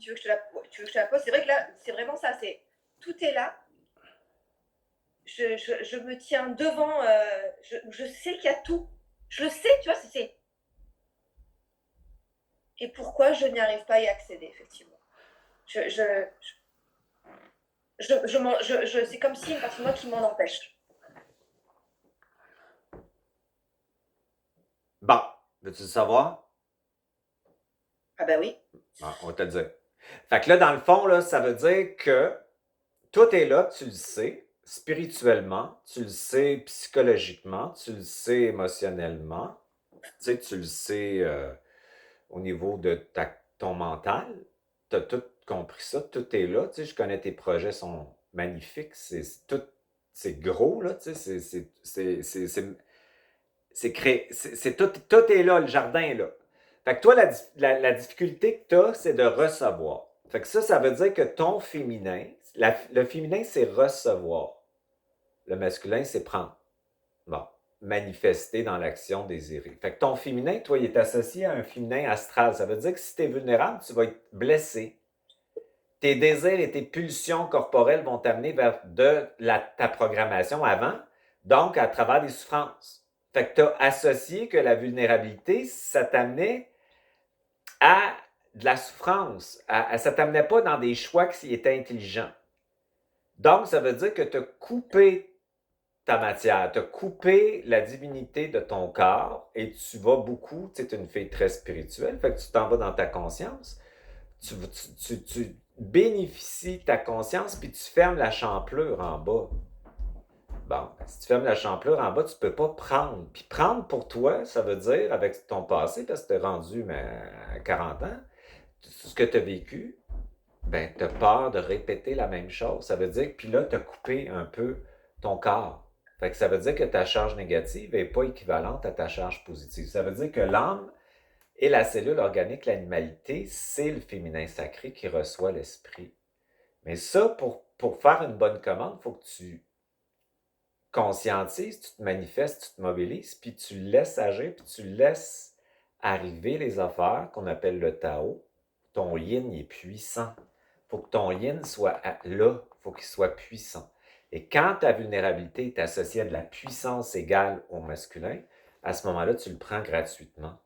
Tu veux que je te la pose? C'est vrai que là, c'est vraiment ça, c'est tout est là. Je me tiens devant, je sais qu'il y a tout. Je le sais, tu vois? C'est et pourquoi je n'y arrive pas à y accéder, effectivement. Je c'est comme si une partie de moi qui m'en empêche. Bon, veux-tu le savoir? Ah bah oui. Bon, on va te le dire. Fait que là, dans le fond, là, ça veut dire que tout est là, tu le sais, spirituellement, tu le sais psychologiquement, tu le sais émotionnellement, tu le sais au niveau de ton mental. Tu as tout compris ça, tout est là. Je connais tes projets sont magnifiques, c'est gros, là, tout est là, le jardin est là. Fait que toi, la difficulté que tu as, c'est de recevoir. Fait que ça veut dire que ton féminin, le féminin, c'est recevoir. Le masculin, c'est prendre. Bon, manifester dans l'action désirée. Fait que ton féminin, toi, il est associé à un féminin astral. Ça veut dire que si tu es vulnérable, tu vas être blessé. Tes désirs et tes pulsions corporelles vont t'amener vers ta programmation avant, donc à travers des souffrances. Fait que tu as associé que la vulnérabilité, ça t'amenait à de la souffrance. Ça t'amenait pas dans des choix qui étaient intelligents. Donc, ça veut dire que tu as coupé ta matière, tu as coupé la divinité de ton corps et tu vas beaucoup, tu es une fille très spirituelle, fait que tu t'en vas dans ta conscience, tu bénéficies de ta conscience puis tu fermes la champlure en bas. Bon, si tu fermes la champlure en bas, tu ne peux pas prendre. Puis prendre pour toi, ça veut dire, avec ton passé, parce que tu es rendu à 40 ans, ce que tu as vécu, ben, tu as peur de répéter la même chose. Ça veut dire que, puis là, tu as coupé un peu ton corps. Fait que ça veut dire que ta charge négative n'est pas équivalente à ta charge positive. Ça veut dire que l'âme et la cellule organique, l'animalité, c'est le féminin sacré qui reçoit l'esprit. Mais ça, pour faire une bonne commande, il faut que tu conscientises, tu te manifestes, tu te mobilises, puis tu laisses agir, puis tu laisses arriver les affaires qu'on appelle le Tao. Ton yin est puissant. Il faut que ton yin soit là, il faut qu'il soit puissant. Et quand ta vulnérabilité est associée à de la puissance égale au masculin, à ce moment-là, tu le prends gratuitement.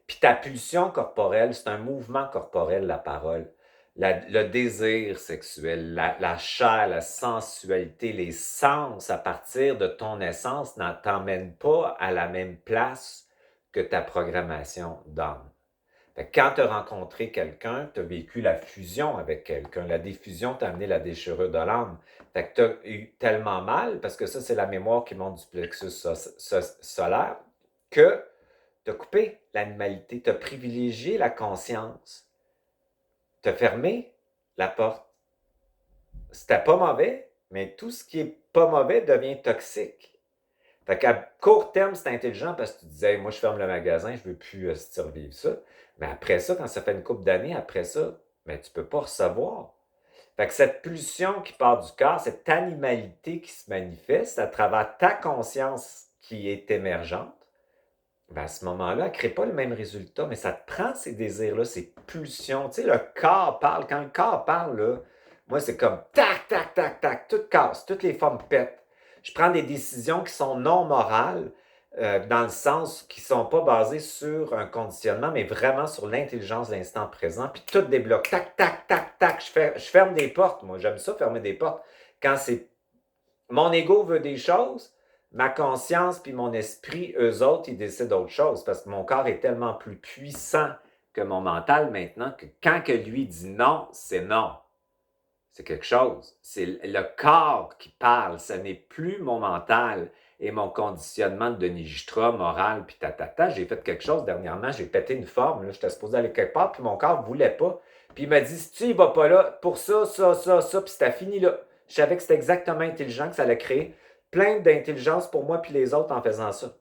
Puis ta pulsion corporelle, c'est un mouvement corporel, la parole. Le désir sexuel, la chair, la sensualité, les sens à partir de ton essence ne t'emmènent pas à la même place que ta programmation d'âme. Quand tu as rencontré quelqu'un, tu as vécu la fusion avec quelqu'un. La diffusion t'a amené la déchirure de l'âme. Tu as eu tellement mal, parce que ça, c'est la mémoire qui monte du plexus solaire, que tu as coupé l'animalité, tu as privilégié la conscience, tu as fermé la porte. C'était pas mauvais, mais tout ce qui est pas mauvais devient toxique. Fait qu'à court terme, c'est intelligent parce que tu disais, moi, je ferme le magasin, je veux plus survivre ça. Mais après ça, quand ça fait une couple d'années, après ça, ben, tu peux pas recevoir. Fait que cette pulsion qui part du corps, cette animalité qui se manifeste à travers ta conscience qui est émergente, ben à ce moment-là, elle ne crée pas le même résultat, mais ça te prend ces désirs-là, ces pulsions. Tu sais, le corps parle. Quand le corps parle, là, moi, c'est comme tac, tac, tac, tac, tout casse, toutes les formes pètent. Je prends des décisions qui sont non morales, dans le sens qui ne sont pas basées sur un conditionnement, mais vraiment sur l'intelligence de l'instant présent, puis tout débloque. Tac, tac, tac, tac. Je ferme des portes. Moi, j'aime ça, fermer des portes. Quand c'est mon ego veut des choses, ma conscience puis mon esprit, eux autres, ils décident d'autre chose parce que mon corps est tellement plus puissant que mon mental maintenant que quand que lui dit non, c'est non. C'est quelque chose. C'est le corps qui parle. Ce n'est plus mon mental et mon conditionnement de Denis Jutras, moral, puis tatata. J'ai fait quelque chose dernièrement. J'ai pété une forme. Là, j'étais supposé aller quelque part, puis mon corps ne voulait pas. Puis il m'a dit, si tu y vas pas là, pour ça, ça, ça, ça, puis c'était fini là. Je savais que c'était exactement intelligent, que ça allait créer plein d'intelligence pour moi puis les autres en faisant ça.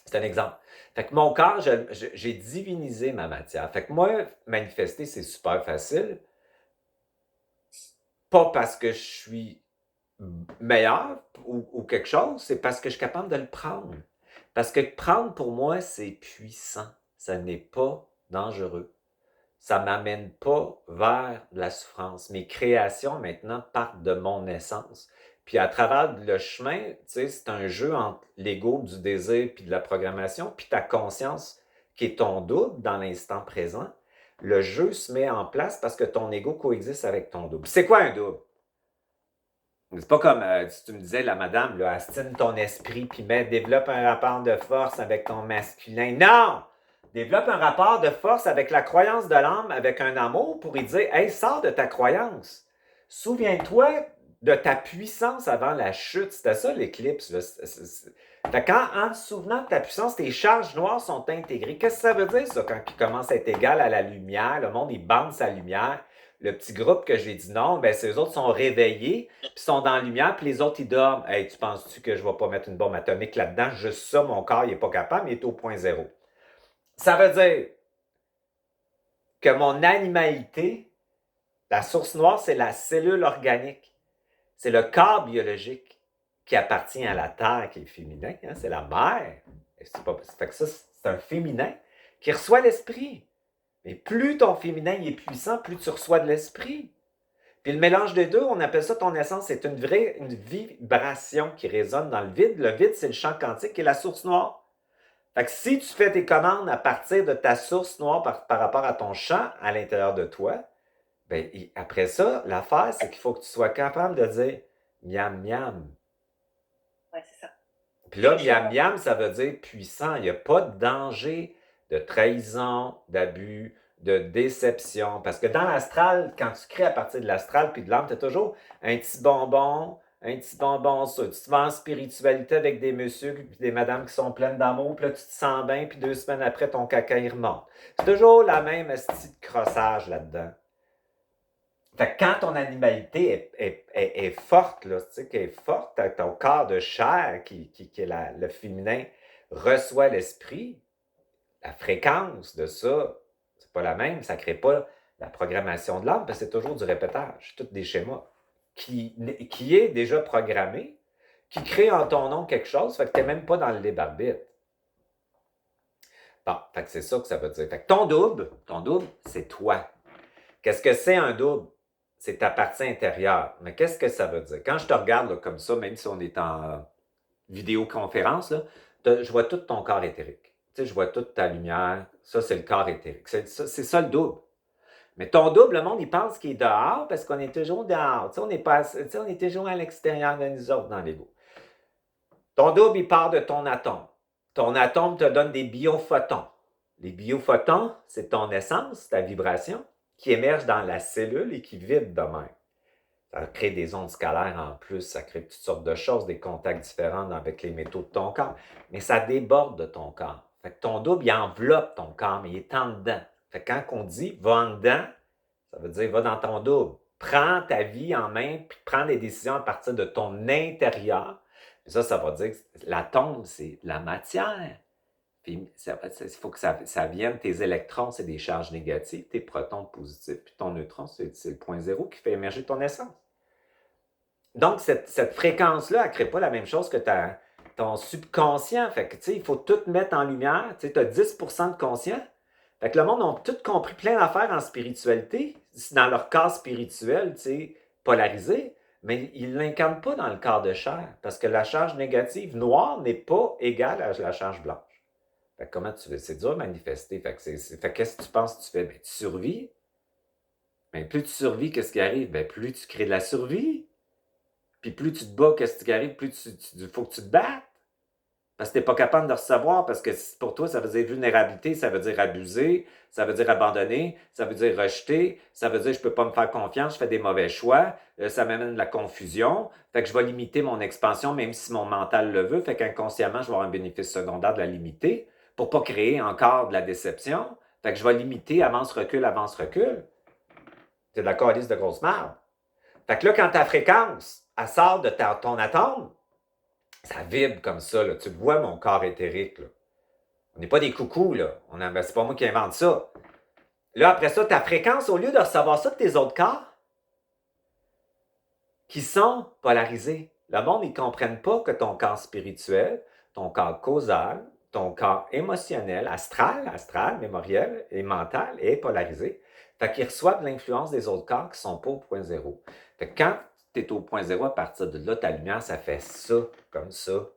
C'est un exemple. Fait que mon corps, j'ai divinisé ma matière. Fait que moi, manifester, c'est super facile. Pas parce que je suis meilleur ou quelque chose, c'est parce que je suis capable de le prendre. Parce que prendre pour moi, c'est puissant. Ça n'est pas dangereux. ça ne m'amène pas vers de la souffrance. Mes créations, maintenant, partent de mon essence. Puis à travers le chemin, tu sais, c'est un jeu entre l'ego, du désir, puis de la programmation, puis ta conscience, qui est ton double dans l'instant présent. Le jeu se met en place parce que ton ego coexiste avec ton double. C'est quoi un double? C'est pas comme si tu me disais, la madame, là, astine ton esprit, puis développe un rapport de force avec ton masculin. Non! Développe un rapport de force avec la croyance de l'âme, avec un amour pour lui dire, hey, sors de ta croyance. Souviens-toi de ta puissance avant la chute. C'était ça l'éclipse. Fait en te souvenant de ta puissance, tes charges noires sont intégrées. Qu'est-ce que ça veut dire, ça, quand il commence à être égal à la lumière? Le monde, il bande sa lumière. Le petit groupe que j'ai dit non, ben, ces autres sont réveillés, puis sont dans la lumière, puis les autres, ils dorment. Hey, tu penses-tu que je ne vais pas mettre une bombe atomique là-dedans? Juste ça, mon corps, il n'est pas capable, il est au point zéro. Ça veut dire que mon animalité, la source noire, c'est la cellule organique. C'est le corps biologique qui appartient à la Terre, qui est féminin. Hein? C'est la mère. Fait que ça, c'est un féminin qui reçoit l'esprit. Mais plus ton féminin est puissant, plus tu reçois de l'esprit. Puis le mélange des deux, on appelle ça ton essence, c'est une vibration qui résonne dans le vide. Le vide, c'est le champ quantique qui est la source noire. Fait que si tu fais tes commandes à partir de ta source noire par rapport à ton champ à l'intérieur de toi, ben, après ça, l'affaire, c'est qu'il faut que tu sois capable de dire miam miam. Ouais, c'est ça. Puis là, miam miam, ça veut dire puissant. Il n'y a pas de danger de trahison, d'abus, de déception. Parce que dans l'astral, quand tu crées à partir de l'astral puis de l'âme, tu as toujours un petit bonbon ça. Tu te vas en spiritualité avec des messieurs puis des madames qui sont pleines d'amour, puis là, tu te sens bien, puis 2 semaines après, ton caca, il remonte. C'est toujours la même petite crossage là-dedans. Fait que quand ton animalité est forte, là, tu sais, qu'elle est forte, ton corps de chair, qui est le féminin, reçoit l'esprit, la fréquence de ça, c'est pas la même, ça ne crée pas la programmation de l'âme, parce que c'est toujours du répétage, tous des schémas, qui est déjà programmé, qui crée en ton nom quelque chose, fait que tu n'es même pas dans le libre arbitre. Bon, fait que c'est ça que ça veut dire. Fait que ton double, c'est toi. Qu'est-ce que c'est un double? C'est ta partie intérieure. Mais qu'est-ce que ça veut dire? Quand je te regarde là, comme ça, même si on est en vidéoconférence, là, je vois tout ton corps éthérique. Tu sais, je vois toute ta lumière. Ça, c'est le corps éthérique. C'est ça le double. Mais ton double, le monde, il pense qu'il est dehors parce qu'on est toujours dehors. Tu sais, on est toujours à l'extérieur de nous autres dans l'ego. Ton double, il part de ton atome. Ton atome te donne des biophotons. Les biophotons, c'est ton essence, ta vibration, qui émerge dans la cellule et qui vibre de même. Ça crée des ondes scalaires en plus, ça crée toutes sortes de choses, des contacts différents avec les métaux de ton corps, mais ça déborde de ton corps. Fait que ton double, il enveloppe ton corps, mais il est en dedans. Fait que quand on dit « va en dedans », ça veut dire « va dans ton double ». Prends ta vie en main, puis prends des décisions à partir de ton intérieur. Puis ça va dire que l'atome, c'est la matière. Puis il faut que ça vienne, tes électrons, c'est des charges négatives, tes protons positifs, puis ton neutron, c'est le point zéro qui fait émerger ton essence. Donc, cette fréquence-là, elle ne crée pas la même chose que ton subconscient. Fait que, tu sais, il faut tout mettre en lumière. Tu sais, tu as 10% de conscient. Fait que le monde a tout compris plein d'affaires en spiritualité, dans leur corps spirituel, tu sais, polarisé, mais ils ne l'incarnent pas dans le corps de chair, parce que la charge négative noire n'est pas égale à la charge blanche. Fait que comment tu veux? C'est dur de manifester. Fait que qu'est-ce que tu penses que tu fais? Ben, tu survis. Ben, plus tu survis, qu'est-ce qui arrive? Ben, plus tu crées de la survie. Puis plus tu te bats, qu'est-ce qui arrive? Plus il faut que tu te battes. Parce que tu n'es pas capable de recevoir, parce que pour toi, ça veut dire vulnérabilité, ça veut dire abuser, ça veut dire abandonner, ça veut dire rejeter, ça veut dire je ne peux pas me faire confiance, je fais des mauvais choix, ça m'amène de la confusion, fait que je vais limiter mon expansion même si mon mental le veut, fait qu'inconsciemment, je vais avoir un bénéfice secondaire de la limiter pour ne pas créer encore de la déception, fait que je vais limiter avance, recul, avance, recul. C'est de la calice de grosse merde. Fait que là, quand ta fréquence, elle sort de ton atome, ça vibre comme ça, là. Tu vois mon corps éthérique, là. On n'est pas des coucous, là. C'est pas moi qui invente ça. Là, après ça, ta fréquence, au lieu de recevoir ça de tes autres corps, qui sont polarisés. Le monde, ils ne comprennent pas que ton corps spirituel, ton corps causal, ton corps émotionnel, astral, mémoriel et mental est polarisé. Fait qu'ils reçoivent l'influence des autres corps qui sont pas au point zéro. Fait que quand tu es au point zéro, à partir de là, ta lumière, ça fait ça, comme ça.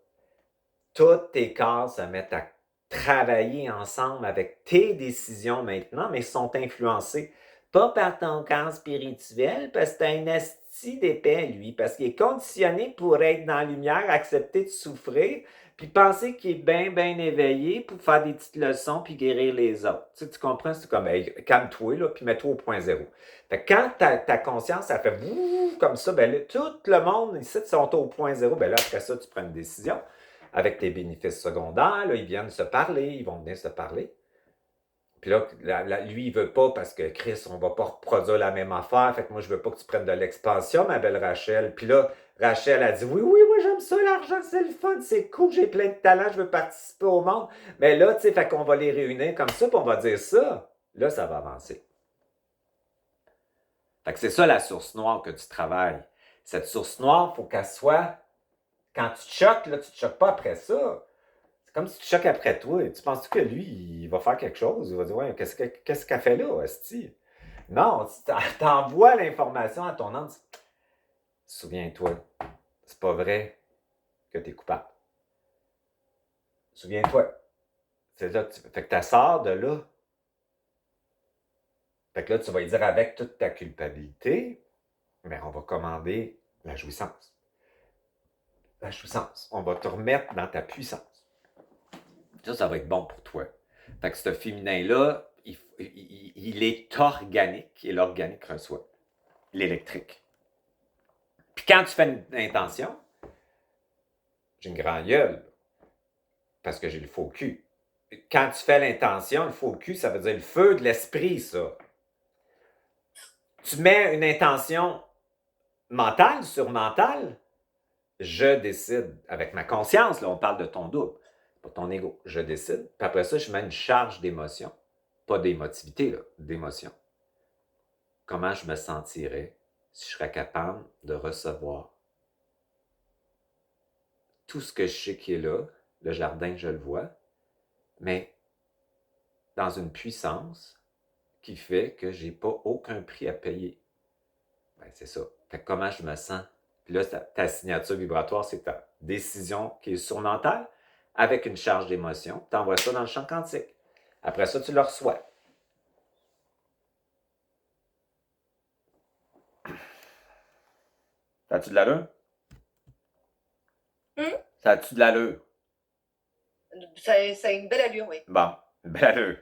Tous tes corps se mettent à travailler ensemble avec tes décisions maintenant, mais sont influencés pas par ton corps spirituel, parce que t'as un asti d'épais, lui, parce qu'il est conditionné pour être dans la lumière, accepter de souffrir, puis penser qu'il est bien, bien éveillé pour faire des petites leçons puis guérir les autres. Tu comprends? C'est comme, hey, calme-toi, là, puis mets-toi au point zéro. Fait que quand ta conscience, ça fait comme ça, ben là, tout le monde ici sont au point zéro, ben là, après ça, tu prends une décision avec tes bénéfices secondaires, là, ils viennent se parler, ils vont venir se parler. Puis là, lui, il veut pas parce que Chris, on va pas reproduire la même affaire. Fait que moi, je veux pas que tu prennes de l'expansion, ma belle Rachel. Puis là, Rachel a dit oui, oui, moi j'aime ça, l'argent, c'est le fun, c'est cool, j'ai plein de talents, je veux participer au monde. Mais là, tu sais, fait qu'on va les réunir comme ça, puis on va dire ça. Là, ça va avancer. Fait que c'est ça la source noire que tu travailles. Cette source noire, il faut qu'elle soit. Quand tu te choques, là, tu te choques pas après ça. C'est comme si tu choques après toi. Tu penses que lui, il va faire quelque chose? Il va dire, ouais, qu'est-ce qu'elle fait là, Esti? Non, tu t'envoies l'information à ton âme. Souviens-toi, c'est pas vrai que tu es coupable. Souviens-toi. C'est là fait que tu sors de là. Fait que là, tu vas lui dire avec toute ta culpabilité, mais on va commander la jouissance. La jouissance. On va te remettre dans ta puissance. Ça va être bon pour toi. Fait que ce féminin-là, il est organique et l'organique reçoit l'électrique. Puis quand tu fais une intention, j'ai une grande gueule parce que j'ai le faux cul. Quand tu fais l'intention, le faux cul, ça veut dire le feu de l'esprit, ça. Tu mets une intention mentale sur mentale, je décide avec ma conscience, là, on parle de ton double, pas ton ego. Je décide. Puis après ça, je mets une charge d'émotion. Pas d'émotivité, là, d'émotion. Comment je me sentirais si je serais capable de recevoir tout ce que je sais qui est là, le jardin, je le vois, mais dans une puissance qui fait que j'ai pas aucun prix à payer. Ben, c'est ça. Fait que comment je me sens? Puis là, ta signature vibratoire, c'est ta décision qui est surmentale avec une charge d'émotion. Tu envoies ça dans le champ quantique. Après ça, tu le reçois. Ça a-tu de l'allure? Ça a-tu de l'allure? Ça a une belle allure, oui. Bon, une belle allure.